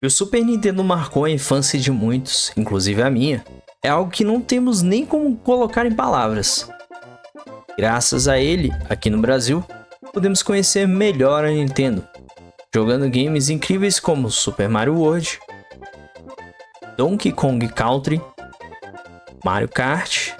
O Super Nintendo marcou a infância de muitos, inclusive a minha, é algo que não temos nem como colocar em palavras. Graças a ele, aqui no Brasil, podemos conhecer melhor a Nintendo, jogando games incríveis como Super Mario World, Donkey Kong Country, Mario Kart,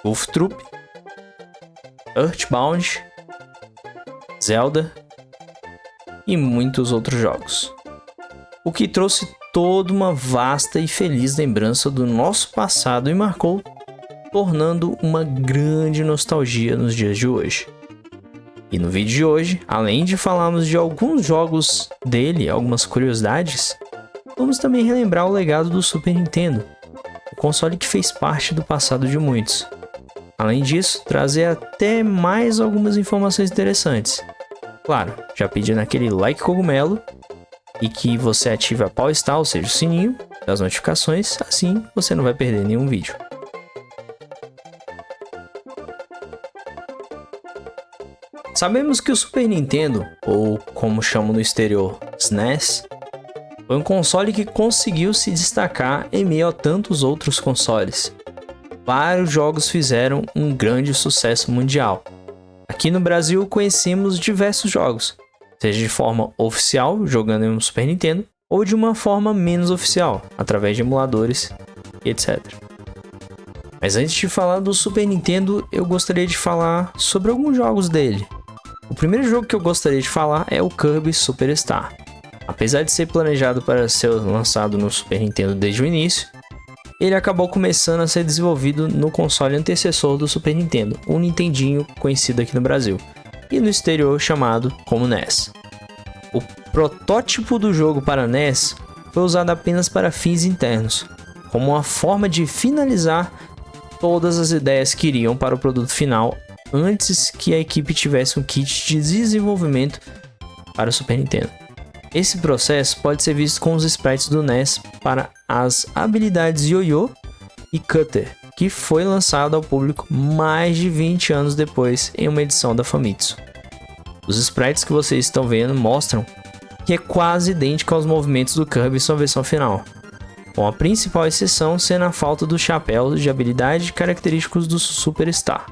Golf Troop, Earthbound, Zelda e muitos outros jogos. O que trouxe toda uma vasta e feliz lembrança do nosso passado e marcou, tornando uma grande nostalgia nos dias de hoje. E no vídeo de hoje, além de falarmos de alguns jogos dele, algumas curiosidades, vamos também relembrar o legado do Super Nintendo, o console que fez parte do passado de muitos. Além disso, trazer até mais algumas informações interessantes. Claro, já pedindo aquele like cogumelo e que você ative a pau-estar, ou seja, o sininho das notificações, assim você não vai perder nenhum vídeo. Sabemos que o Super Nintendo, ou como chamam no exterior, SNES, foi um console que conseguiu se destacar em meio a tantos outros consoles. Vários jogos fizeram um grande sucesso mundial. Aqui no Brasil conhecemos diversos jogos, seja de forma oficial, jogando em um Super Nintendo, ou de uma forma menos oficial, através de emuladores, etc. Mas antes de falar do Super Nintendo, eu gostaria de falar sobre alguns jogos dele. O primeiro jogo que eu gostaria de falar é o Kirby Super Star. Apesar de ser planejado para ser lançado no Super Nintendo desde o início, ele acabou começando a ser desenvolvido no console antecessor do Super Nintendo, o Nintendinho conhecido aqui no Brasil, e no exterior chamado como NES. O protótipo do jogo para NES foi usado apenas para fins internos, como uma forma de finalizar todas as ideias que iriam para o produto final antes que a equipe tivesse um kit de desenvolvimento para o Super Nintendo. Esse processo pode ser visto com os sprites do NES para as habilidades Yo-Yo e Cutter, que foi lançado ao público mais de 20 anos depois em uma edição da Famitsu. Os sprites que vocês estão vendo mostram que é quase idêntico aos movimentos do Kirby em sua versão final, com a principal exceção sendo a falta dos chapéus de habilidade característicos do Super Star.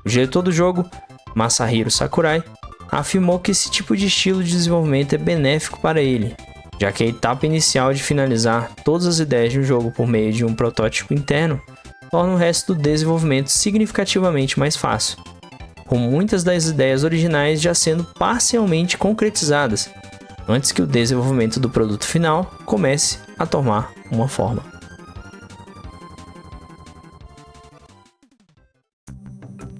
O diretor do jogo, Masahiro Sakurai, afirmou que esse tipo de estilo de desenvolvimento é benéfico para ele, já que a etapa inicial de finalizar todas as ideias de um jogo por meio de um protótipo interno torna o resto do desenvolvimento significativamente mais fácil, com muitas das ideias originais já sendo parcialmente concretizadas, antes que o desenvolvimento do produto final comece a tomar uma forma.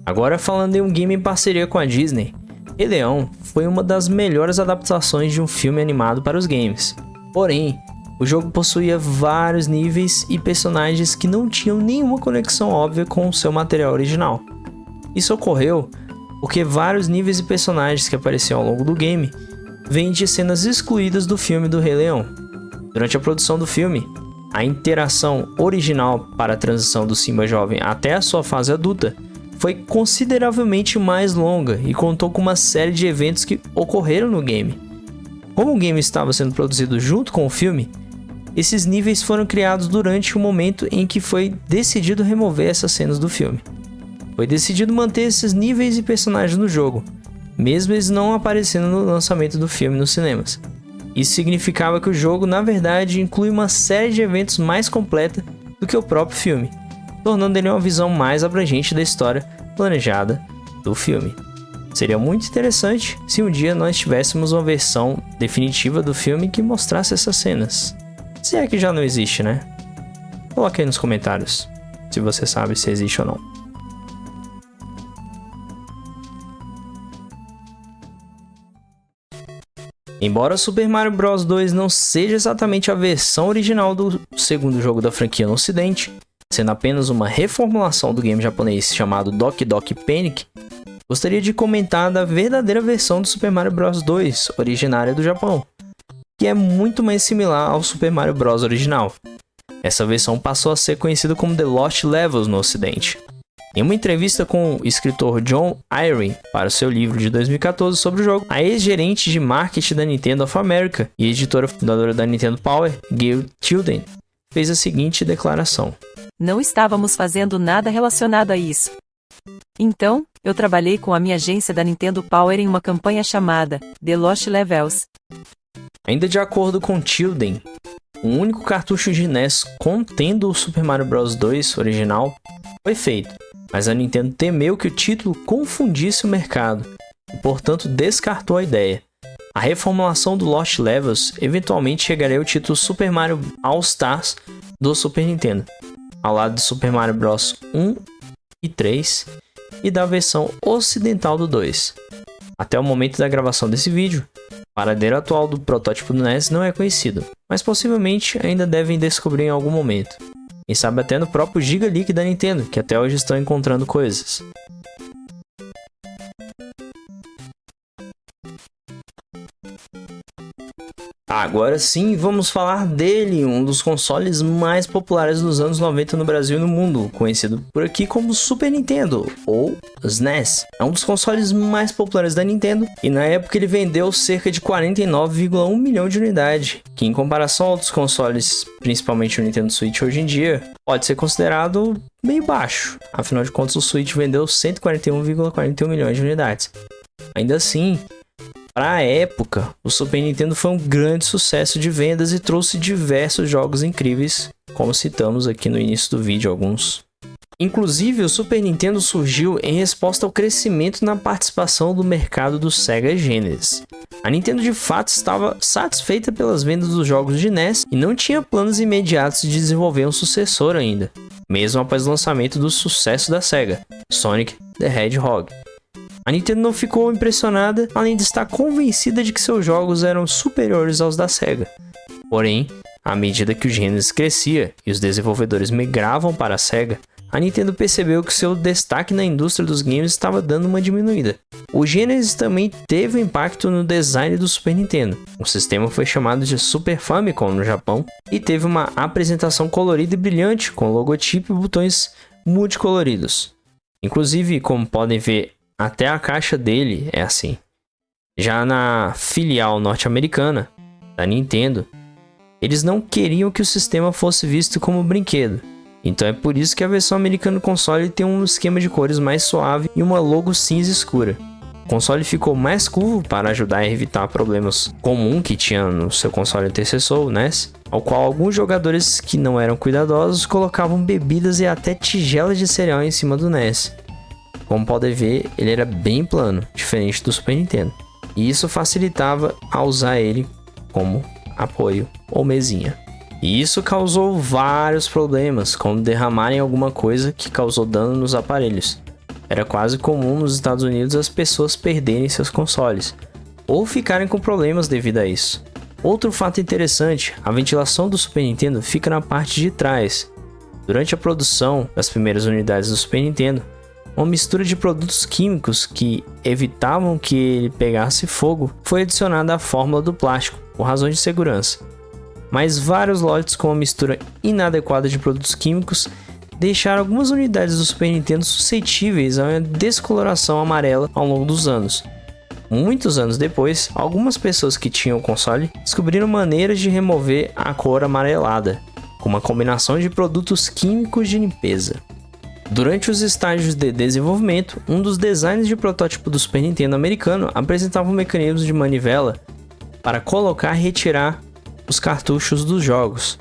Agora falando em um game em parceria com a Disney, Rei Leão foi uma das melhores adaptações de um filme animado para os games. Porém, o jogo possuía vários níveis e personagens que não tinham nenhuma conexão óbvia com o seu material original. Isso ocorreu porque vários níveis e personagens que apareciam ao longo do game vêm de cenas excluídas do filme do Rei Leão. Durante a produção do filme, a interação original para a transição do Simba jovem até a sua fase adulta foi consideravelmente mais longa e contou com uma série de eventos que ocorreram no game. Como o game estava sendo produzido junto com o filme, esses níveis foram criados durante o momento em que foi decidido remover essas cenas do filme. Foi decidido manter esses níveis e personagens no jogo, mesmo eles não aparecendo no lançamento do filme nos cinemas. Isso significava que o jogo, na verdade, inclui uma série de eventos mais completa do que o próprio filme, tornando ele uma visão mais abrangente da história planejada do filme. Seria muito interessante se um dia nós tivéssemos uma versão definitiva do filme que mostrasse essas cenas. Se é que já não existe, né? Coloque aí nos comentários se você sabe se existe ou não. Embora Super Mario Bros. 2 não seja exatamente a versão original do segundo jogo da franquia no ocidente, sendo apenas uma reformulação do game japonês chamado Doki Doki Panic, gostaria de comentar da verdadeira versão do Super Mario Bros. 2, originária do Japão, que é muito mais similar ao Super Mario Bros. Original. Essa versão passou a ser conhecida como The Lost Levels no ocidente. Em uma entrevista com o escritor John Irwin para o seu livro de 2014 sobre o jogo, a ex-gerente de marketing da Nintendo of America e editora fundadora da Nintendo Power, Gayle Tilden, fez a seguinte declaração: Não estávamos fazendo nada relacionado a isso. Então, eu trabalhei com a minha agência da Nintendo Power em uma campanha chamada The Lost Levels. Ainda de acordo com Tilden, o único cartucho de NES contendo o Super Mario Bros. 2 original foi feito, mas a Nintendo temeu que o título confundisse o mercado e, portanto, descartou a ideia. A reformulação do Lost Levels eventualmente chegaria ao título Super Mario All Stars do Super Nintendo, ao lado de Super Mario Bros. 1 e 3 e da versão ocidental do 2. Até o momento da gravação desse vídeo, o paradeiro atual do protótipo do NES não é conhecido, mas possivelmente ainda devem descobrir em algum momento. Quem sabe até no próprio Giga Leak da Nintendo, que até hoje estão encontrando coisas. Agora sim, vamos falar dele, um dos consoles mais populares dos anos 90 no Brasil e no mundo, conhecido por aqui como Super Nintendo, ou SNES. É um dos consoles mais populares da Nintendo, e na época ele vendeu cerca de 49,1 milhão de unidades, que em comparação a outros consoles, principalmente o Nintendo Switch hoje em dia, pode ser considerado meio baixo. Afinal de contas, o Switch vendeu 141,41 milhões de unidades. Ainda assim, para a época, o Super Nintendo foi um grande sucesso de vendas e trouxe diversos jogos incríveis, como citamos aqui no início do vídeo alguns. Inclusive, o Super Nintendo surgiu em resposta ao crescimento na participação do mercado do Sega Genesis. A Nintendo de fato estava satisfeita pelas vendas dos jogos de NES e não tinha planos imediatos de desenvolver um sucessor ainda, mesmo após o lançamento do sucesso da Sega, Sonic the Hedgehog. A Nintendo não ficou impressionada, além de estar convencida de que seus jogos eram superiores aos da Sega. Porém, à medida que o Genesis crescia e os desenvolvedores migravam para a Sega, a Nintendo percebeu que seu destaque na indústria dos games estava dando uma diminuída. O Genesis também teve impacto no design do Super Nintendo. O sistema foi chamado de Super Famicom no Japão e teve uma apresentação colorida e brilhante, com logotipo e botões multicoloridos. Inclusive, como podem ver, até a caixa dele é assim. Já na filial norte-americana da Nintendo, eles não queriam que o sistema fosse visto como brinquedo. Então é por isso que a versão americana do console tem um esquema de cores mais suave e uma logo cinza escura. O console ficou mais curvo para ajudar a evitar problemas comuns que tinha no seu console antecessor, o NES, ao qual alguns jogadores que não eram cuidadosos colocavam bebidas e até tigelas de cereal em cima do NES. Como podem ver, ele era bem plano, diferente do Super Nintendo. E isso facilitava a usar ele como apoio ou mesinha. E isso causou vários problemas, como derramarem alguma coisa que causou dano nos aparelhos. Era quase comum nos Estados Unidos as pessoas perderem seus consoles, ou ficarem com problemas devido a isso. Outro fato interessante, a ventilação do Super Nintendo fica na parte de trás. Durante a produção das primeiras unidades do Super Nintendo, uma mistura de produtos químicos que evitavam que ele pegasse fogo foi adicionada à fórmula do plástico, por razões de segurança. Mas vários lotes com uma mistura inadequada de produtos químicos deixaram algumas unidades do Super Nintendo suscetíveis a uma descoloração amarela ao longo dos anos. Muitos anos depois, algumas pessoas que tinham o console descobriram maneiras de remover a cor amarelada, com uma combinação de produtos químicos de limpeza. Durante os estágios de desenvolvimento, um dos designs de protótipo do Super Nintendo americano apresentava um mecanismo de manivela para colocar e retirar os cartuchos dos jogos.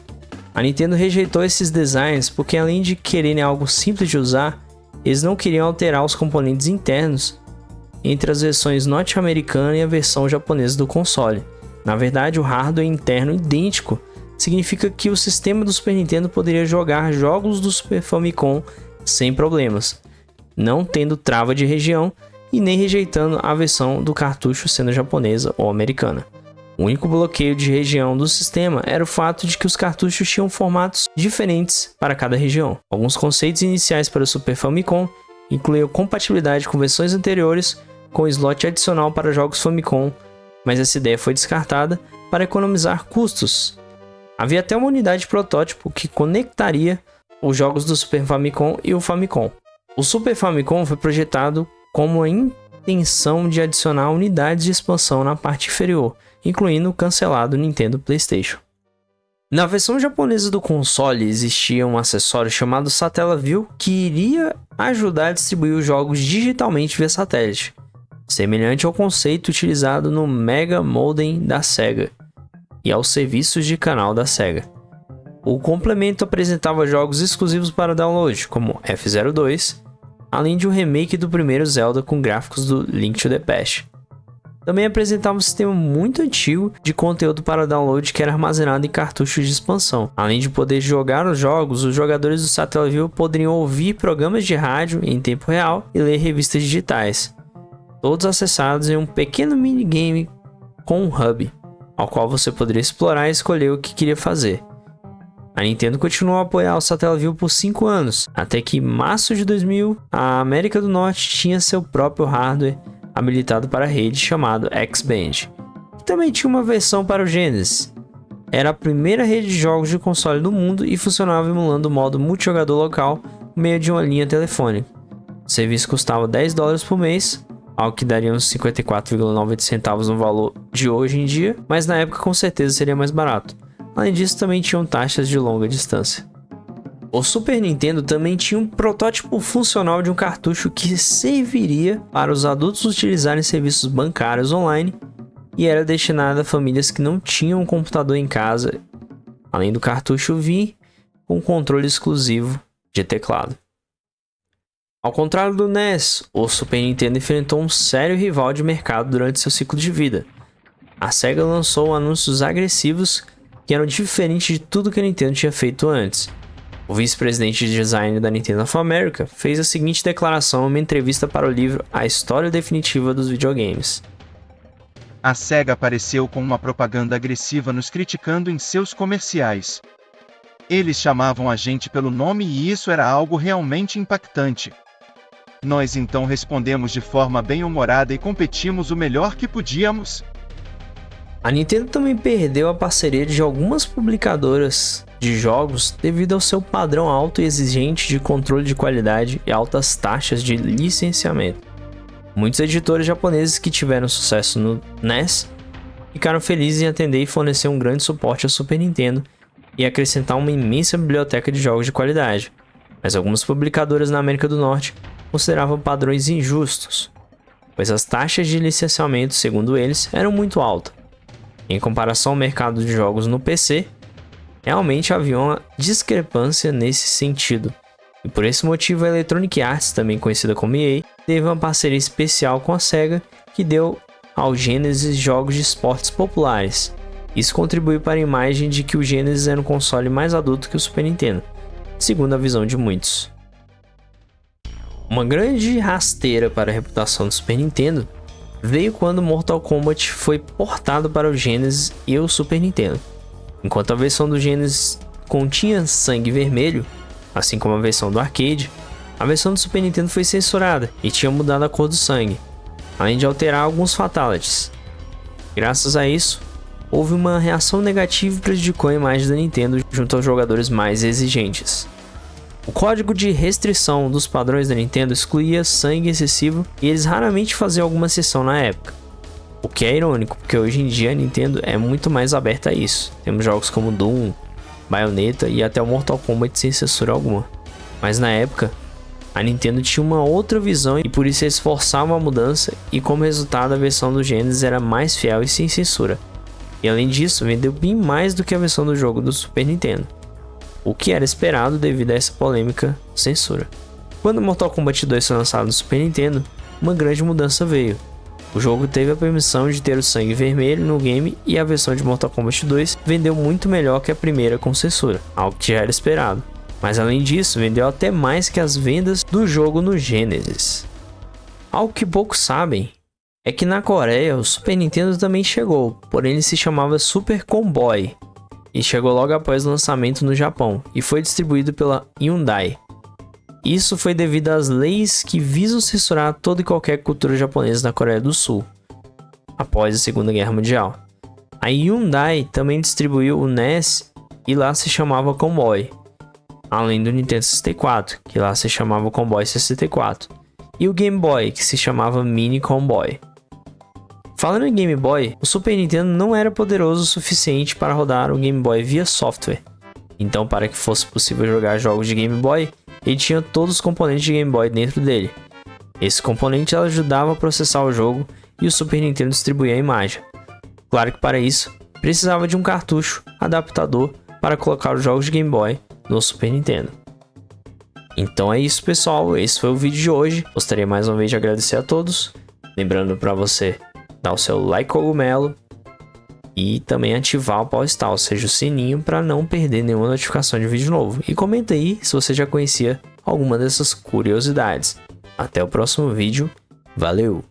A Nintendo rejeitou esses designs porque, além de quererem algo simples de usar, eles não queriam alterar os componentes internos entre as versões norte-americana e a versão japonesa do console. Na verdade, o hardware interno idêntico significa que o sistema do Super Nintendo poderia jogar jogos do Super Famicom sem problemas, não tendo trava de região e nem rejeitando a versão do cartucho sendo japonesa ou americana. O único bloqueio de região do sistema era o fato de que os cartuchos tinham formatos diferentes para cada região. Alguns conceitos iniciais para o Super Famicom incluíam compatibilidade com versões anteriores com slot adicional para jogos Famicom, mas essa ideia foi descartada para economizar custos. Havia até uma unidade protótipo que conectaria os jogos do Super Famicom e o Famicom. O Super Famicom foi projetado como a intenção de adicionar unidades de expansão na parte inferior, incluindo o cancelado Nintendo PlayStation. Na versão japonesa do console existia um acessório chamado Satellaview que iria ajudar a distribuir os jogos digitalmente via satélite, semelhante ao conceito utilizado no Mega Modem da Sega e aos serviços de canal da Sega. O complemento apresentava jogos exclusivos para download, como F-02, além de um remake do primeiro Zelda com gráficos do Link to the Past. Também apresentava um sistema muito antigo de conteúdo para download que era armazenado em cartuchos de expansão. Além de poder jogar os jogos, os jogadores do Satellaview poderiam ouvir programas de rádio em tempo real e ler revistas digitais, todos acessados em um pequeno minigame com um hub, ao qual você poderia explorar e escolher o que queria fazer. A Nintendo continuou a apoiar o Satellaview por 5 anos, até que em março de 2000, a América do Norte tinha seu próprio hardware habilitado para a rede chamado X-Band, que também tinha uma versão para o Genesis. Era a primeira rede de jogos de console do mundo e funcionava emulando o modo multijogador local por meio de uma linha telefônica. O serviço custava $10 por mês, algo que daria uns 54,90 centavos no valor de hoje em dia, mas na época com certeza seria mais barato. Além disso, também tinham taxas de longa distância. O Super Nintendo também tinha um protótipo funcional de um cartucho que serviria para os adultos utilizarem serviços bancários online e era destinado a famílias que não tinham um computador em casa, além do cartucho vir com controle exclusivo de teclado. Ao contrário do NES, o Super Nintendo enfrentou um sério rival de mercado durante seu ciclo de vida. A Sega lançou anúncios agressivos que eram diferentes de tudo que a Nintendo tinha feito antes. O vice-presidente de design da Nintendo of America fez a seguinte declaração em uma entrevista para o livro A História Definitiva dos Videogames. A Sega apareceu com uma propaganda agressiva nos criticando em seus comerciais. Eles chamavam a gente pelo nome e isso era algo realmente impactante. Nós então respondemos de forma bem-humorada e competimos o melhor que podíamos. A Nintendo também perdeu a parceria de algumas publicadoras de jogos devido ao seu padrão alto e exigente de controle de qualidade e altas taxas de licenciamento. Muitos editores japoneses que tiveram sucesso no NES ficaram felizes em atender e fornecer um grande suporte ao Super Nintendo e acrescentar uma imensa biblioteca de jogos de qualidade, mas algumas publicadoras na América do Norte consideravam padrões injustos, pois as taxas de licenciamento, segundo eles, eram muito altas. Em comparação ao mercado de jogos no PC, realmente havia uma discrepância nesse sentido. E por esse motivo a Electronic Arts, também conhecida como EA, teve uma parceria especial com a Sega que deu ao Genesis jogos de esportes populares. Isso contribuiu para a imagem de que o Genesis era um console mais adulto que o Super Nintendo, segundo a visão de muitos. Uma grande rasteira para a reputação do Super Nintendo veio quando Mortal Kombat foi portado para o Genesis e o Super Nintendo. Enquanto a versão do Genesis continha sangue vermelho, assim como a versão do arcade, a versão do Super Nintendo foi censurada e tinha mudado a cor do sangue, além de alterar alguns fatalities. Graças a isso, houve uma reação negativa e prejudicou a imagem da Nintendo junto aos jogadores mais exigentes. O código de restrição dos padrões da Nintendo excluía sangue excessivo e eles raramente faziam alguma exceção na época. O que é irônico, porque hoje em dia a Nintendo é muito mais aberta a isso. Temos jogos como Doom, Bayonetta e até o Mortal Kombat sem censura alguma. Mas na época, a Nintendo tinha uma outra visão e por isso eles forçavam a mudança e como resultado a versão do Genesis era mais fiel e sem censura. E além disso, vendeu bem mais do que a versão do jogo do Super Nintendo, o que era esperado devido a essa polêmica censura. Quando Mortal Kombat 2 foi lançado no Super Nintendo, uma grande mudança veio. O jogo teve a permissão de ter o sangue vermelho no game e a versão de Mortal Kombat 2 vendeu muito melhor que a primeira com censura, algo que já era esperado. Mas além disso, vendeu até mais que as vendas do jogo no Genesis. Algo que poucos sabem é que na Coreia o Super Nintendo também chegou, porém ele se chamava Super Comboy e chegou logo após o lançamento no Japão e foi distribuído pela Hyundai. Isso foi devido às leis que visam censurar toda e qualquer cultura japonesa na Coreia do Sul, após a Segunda Guerra Mundial. A Hyundai também distribuiu o NES e lá se chamava Comboy. além do Nintendo 64, que lá se chamava Comboy 64, e o Game Boy, que se chamava Mini Comboy. Falando em Game Boy, o Super Nintendo não era poderoso o suficiente para rodar o Game Boy via software. Então, para que fosse possível jogar jogos de Game Boy, ele tinha todos os componentes de Game Boy dentro dele. Esse componente ajudava a processar o jogo e o Super Nintendo distribuía a imagem. Claro que para isso, precisava de um cartucho adaptador para colocar os jogos de Game Boy no Super Nintendo. Então é isso, pessoal, esse foi o vídeo de hoje. Gostaria mais uma vez de agradecer a todos, lembrando para você dar o seu like cogumelo e também ativar o pau-estal, ou seja, o sininho, para não perder nenhuma notificação de vídeo novo. E comenta aí se você já conhecia alguma dessas curiosidades. Até o próximo vídeo, valeu!